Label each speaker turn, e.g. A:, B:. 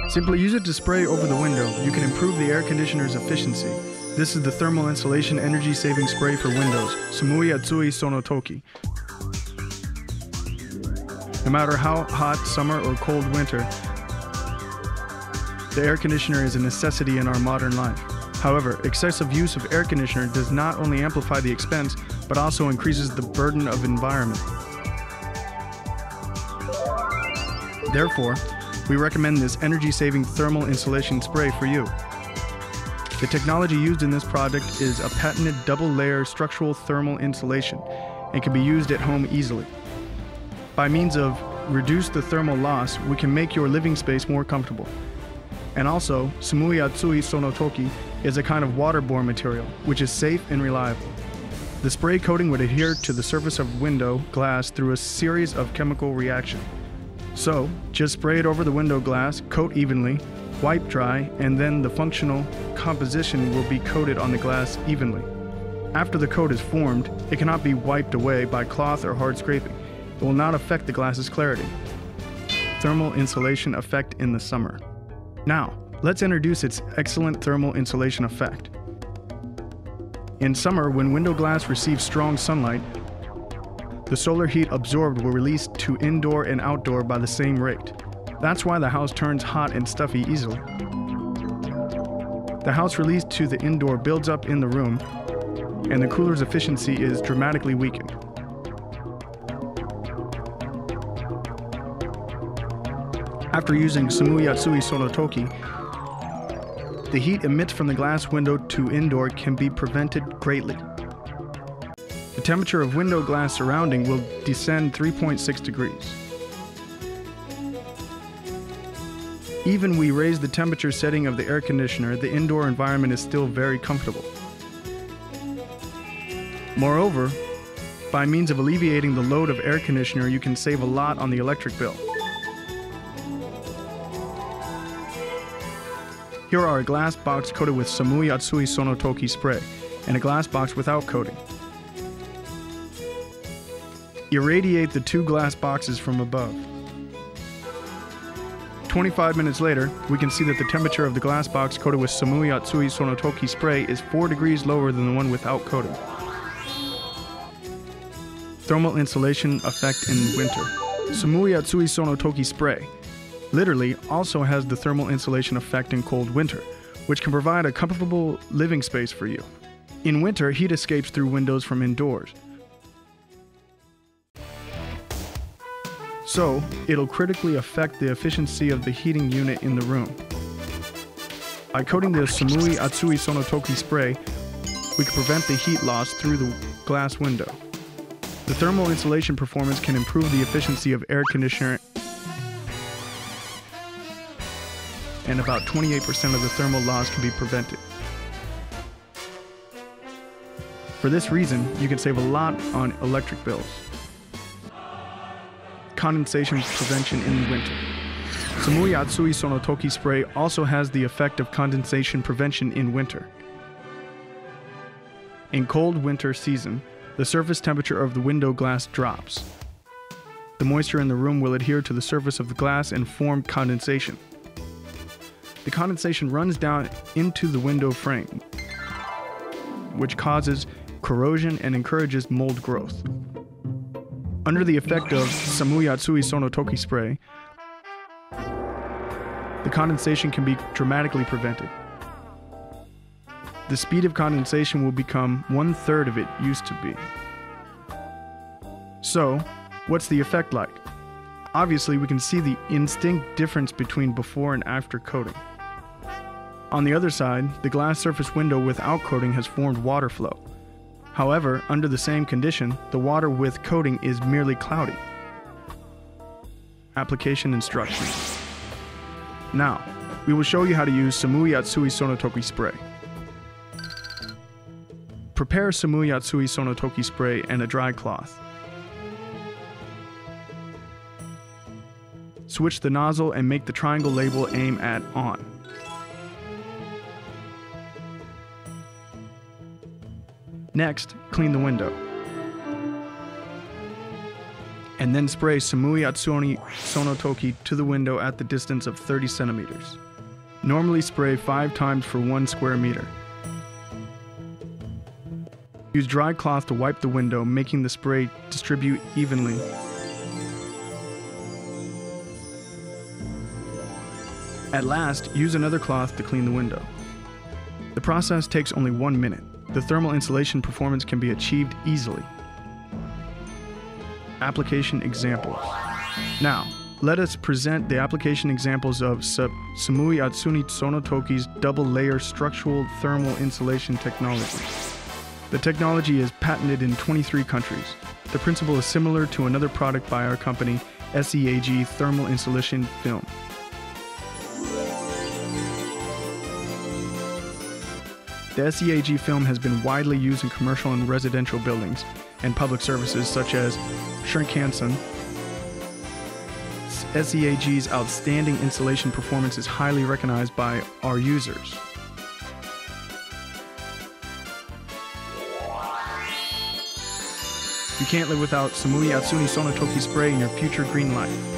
A: Simply use it to spray over the window. You can improve the air conditioner's efficiency. This is the thermal insulation energy-saving spray for windows, Samuiatsui Sonotoki. No matter how hot summer or cold winter, the air conditioner is a necessity in our modern life. However, excessive use of air conditioner does not only amplify the expense, but also increases the burden of environment. Therefore, we recommend this energy-saving thermal insulation spray for you. The technology used in this product is a patented double-layer structural thermal insulation and can be used at home easily. By means of reduce the thermal loss, we can make your living space more comfortable. And also, Samuiatsui Sonotoki is a kind of waterborne material, which is safe and reliable. The spray coating would adhere to the surface of window glass through a series of chemical reactions. So, just spray it over the window glass, coat evenly, wipe dry, and then the functional composition will be coated on the glass evenly. After the coat is formed, it cannot be wiped away by cloth or hard scraping. It will not affect the glass's clarity. Thermal insulation effect in the summer. Now, let's introduce its excellent thermal insulation effect. In summer, when window glass receives strong sunlight, the solar heat absorbed will release to indoor and outdoor by the same rate. That's why the house turns hot and stuffy easily. The house released to the indoor builds up in the room, and the cooler's efficiency is dramatically weakened. After using Samuiatsui Sonotoki, the heat emits from the glass window to indoor can be prevented greatly. The temperature of window glass surrounding will descend 3.6 degrees. Even we raise the temperature setting of the air conditioner, the indoor environment is still very comfortable. Moreover, by means of alleviating the load of air conditioner, you can save a lot on the electric bill. Here are a glass box coated with Samuiatsui Sonotoki spray and a glass box without coating. Irradiate the two glass boxes from above. 25 minutes later, we can see that the temperature of the glass box coated with Samuiatsui Sonotoki spray is 4 degrees lower than the one without coating. Thermal insulation effect in winter. Samuiatsui Sonotoki spray literally also has the thermal insulation effect in cold winter, which can provide a comfortable living space for you. In winter, heat escapes through windows from indoors. So, it'll critically affect the efficiency of the heating unit in the room. By coating the Samuiatsui Sonotoki spray, we can prevent the heat loss through the glass window. The thermal insulation performance can improve the efficiency of air conditioner, and about 28% of the thermal loss can be prevented. For this reason, you can save a lot on electric bills. Condensation prevention in winter. Samuiatsui Sonotoki spray also has the effect of condensation prevention in winter. In cold winter season, the surface temperature of the window glass drops. The moisture in the room will adhere to the surface of the glass and form condensation. The condensation runs down into the window frame, which causes corrosion and encourages mold growth. Under the effect of Samuiatsui Sonotoki spray, the condensation can be dramatically prevented. The speed of condensation will become 1/3 of it used to be. So, what's the effect like? Obviously, we can see the distinct difference between before and after coating. On the other side, the glass surface window without coating has formed water flow. However, under the same condition, the water with coating is merely cloudy. Application instructions. Now, we will show you how to use Samuiatsui Sonotoki spray. Prepare Samuiatsui Sonotoki spray and a dry cloth. Switch the nozzle and make the triangle label aim at on. Next, clean the window. and then spray Samuiatsuni Sonotoki to the window at the distance of 30 centimeters. Normally spray 5 times for 1 square meter. Use dry cloth to wipe the window, making the spray distribute evenly. At last, use another cloth to clean the window. The process takes only 1 minute. The thermal insulation performance can be achieved easily. Application examples. Now, let us present the application examples of Samuiatsuni Sonotoki's double-layer structural thermal insulation technology. The technology is patented in 23 countries. The principle is similar to another product by our company, SEAG Thermal Insulation Film. The SEAG film has been widely used in commercial and residential buildings and public services such as Shinkansen. SEAG's outstanding insulation performance is highly recognized by our users. You can't live without Samuiatsuni Sonotoki spray in your future green life.